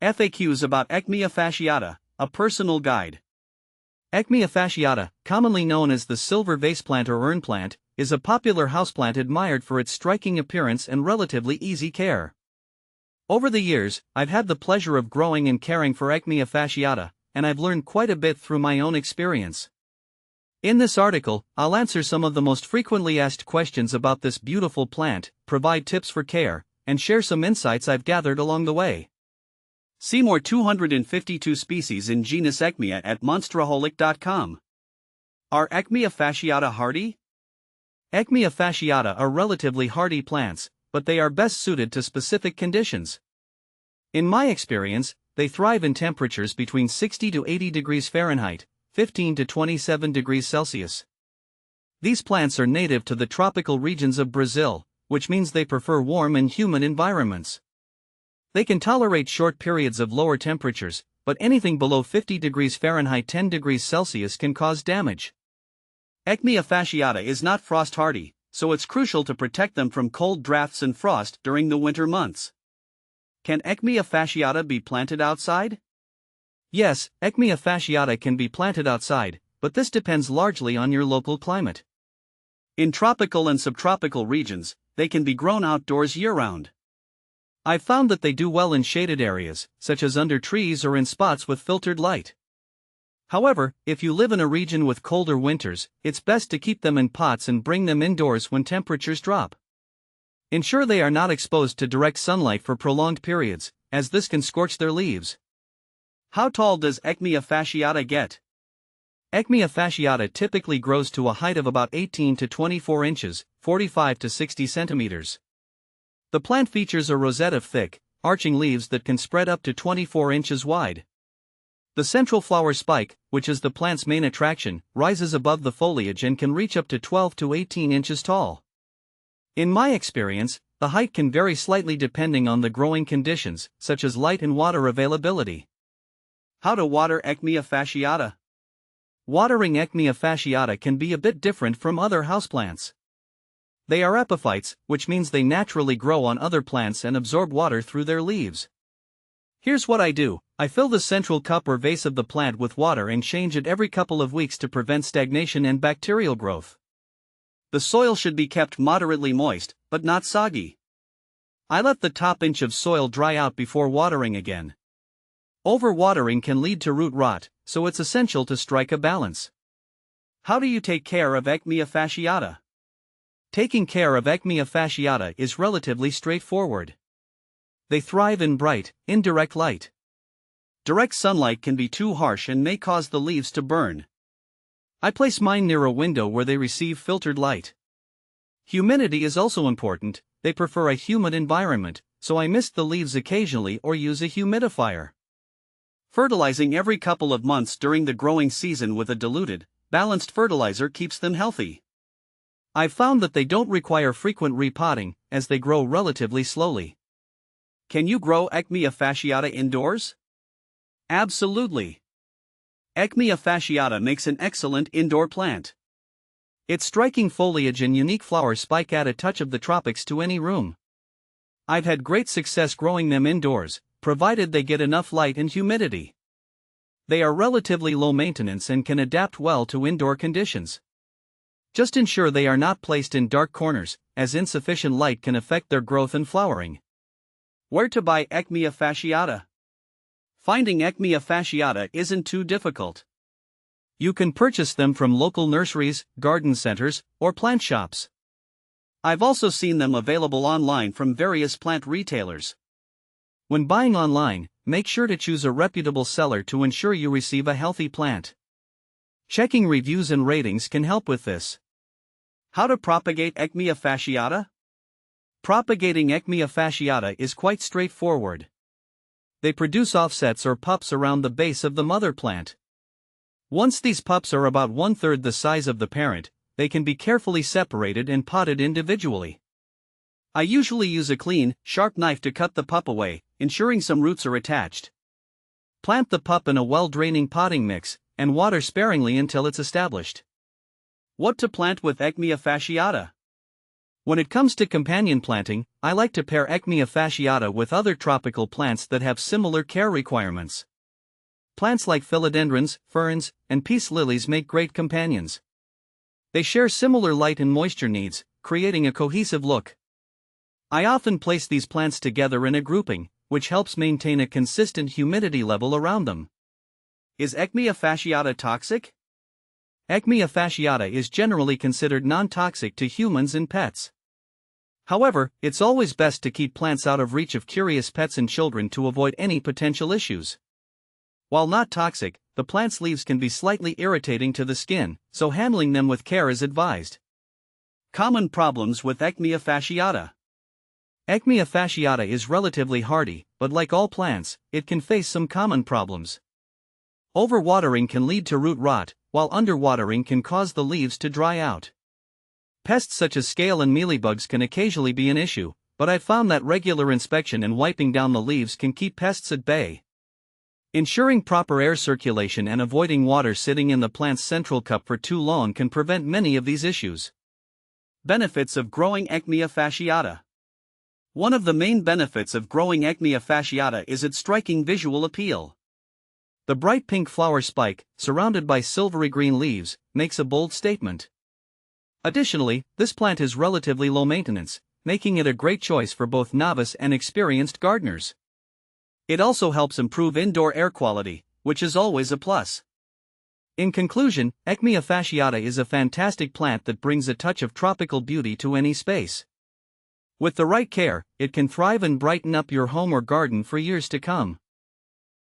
FAQs about Aechmea fasciata, a personal guide. Aechmea fasciata, commonly known as the silver vase plant or urn plant, is a popular houseplant admired for its striking appearance and relatively easy care. Over the years, I've had the pleasure of growing and caring for Aechmea fasciata, and I've learned quite a bit through my own experience. In this article, I'll answer some of the most frequently asked questions about this beautiful plant, provide tips for care, and share some insights I've gathered along the way. See more 252 species in genus Aechmea at monsteraholic.com. Are Aechmea fasciata hardy? Aechmea fasciata are relatively hardy plants, but they are best suited to specific conditions. In my experience, they thrive in temperatures between 60 to 80 degrees Fahrenheit, 15 to 27 degrees Celsius. These plants are native to the tropical regions of Brazil, which means they prefer warm and humid environments. They can tolerate short periods of lower temperatures, but anything below 50 degrees Fahrenheit 10 degrees Celsius can cause damage. Aechmea fasciata is not frost hardy, so it's crucial to protect them from cold drafts and frost during the winter months. Can Aechmea fasciata be planted outside? Yes, Aechmea fasciata can be planted outside, but this depends largely on your local climate. In tropical and subtropical regions, they can be grown outdoors year-round. I've found that they do well in shaded areas, such as under trees or in spots with filtered light. However, if you live in a region with colder winters, it's best to keep them in pots and bring them indoors when temperatures drop. Ensure they are not exposed to direct sunlight for prolonged periods, as this can scorch their leaves. How tall does Aechmea fasciata get? Aechmea fasciata typically grows to a height of about 18 to 24 inches, 45 to 60 centimeters. The plant features a rosette of thick, arching leaves that can spread up to 24 inches wide. The central flower spike, which is the plant's main attraction, rises above the foliage and can reach up to 12 to 18 inches tall. In my experience, the height can vary slightly depending on the growing conditions, such as light and water availability. How to water Aechmea fasciata? Watering Aechmea fasciata can be a bit different from other houseplants. They are epiphytes, which means they naturally grow on other plants and absorb water through their leaves. Here's what I do. I fill the central cup or vase of the plant with water and change it every couple of weeks to prevent stagnation and bacterial growth. The soil should be kept moderately moist, but not soggy. I let the top inch of soil dry out before watering again. Overwatering can lead to root rot, so it's essential to strike a balance. How do you take care of Aechmea fasciata? Taking care of Aechmea fasciata is relatively straightforward. They thrive in bright, indirect light. Direct sunlight can be too harsh and may cause the leaves to burn. I place mine near a window where they receive filtered light. Humidity is also important. They prefer a humid environment, so I mist the leaves occasionally or use a humidifier. Fertilizing every couple of months during the growing season with a diluted, balanced fertilizer keeps them healthy. I've found that they don't require frequent repotting, as they grow relatively slowly. Can you grow Aechmea fasciata indoors? Absolutely. Aechmea fasciata makes an excellent indoor plant. Its striking foliage and unique flower spike add a touch of the tropics to any room. I've had great success growing them indoors, provided they get enough light and humidity. They are relatively low maintenance and can adapt well to indoor conditions. Just ensure they are not placed in dark corners, as insufficient light can affect their growth and flowering. Where to buy Aechmea fasciata? Finding Aechmea fasciata isn't too difficult. You can purchase them from local nurseries, garden centers, or plant shops. I've also seen them available online from various plant retailers. When buying online, make sure to choose a reputable seller to ensure you receive a healthy plant. Checking reviews and ratings can help with this. How to propagate Aechmea fasciata? Propagating Aechmea fasciata is quite straightforward. They produce offsets or pups around the base of the mother plant. Once these pups are about 1/3 the size of the parent, they can be carefully separated and potted individually. I usually use a clean, sharp knife to cut the pup away, ensuring some roots are attached. Plant the pup in a well-draining potting mix, and water sparingly until it's established. What to plant with Aechmea fasciata? When it comes to companion planting, I like to pair Aechmea fasciata with other tropical plants that have similar care requirements. Plants like philodendrons, ferns, and peace lilies make great companions. They share similar light and moisture needs, creating a cohesive look. I often place these plants together in a grouping, which helps maintain a consistent humidity level around them. Is Aechmea fasciata toxic? Aechmea fasciata is generally considered non-toxic to humans and pets. However, it's always best to keep plants out of reach of curious pets and children to avoid any potential issues. While not toxic, the plant's leaves can be slightly irritating to the skin, so handling them with care is advised. Common problems with Aechmea fasciata. Aechmea fasciata is relatively hardy, but like all plants, it can face some common problems. Overwatering can lead to root rot, while underwatering can cause the leaves to dry out. Pests such as scale and mealybugs can occasionally be an issue, but I've found that regular inspection and wiping down the leaves can keep pests at bay. Ensuring proper air circulation and avoiding water sitting in the plant's central cup for too long can prevent many of these issues. Benefits of growing Aechmea fasciata. One of the main benefits of growing Aechmea fasciata is its striking visual appeal. The bright pink flower spike, surrounded by silvery green leaves, makes a bold statement. Additionally, this plant is relatively low maintenance, making it a great choice for both novice and experienced gardeners. It also helps improve indoor air quality, which is always a plus. In conclusion, Aechmea fasciata is a fantastic plant that brings a touch of tropical beauty to any space. With the right care, it can thrive and brighten up your home or garden for years to come.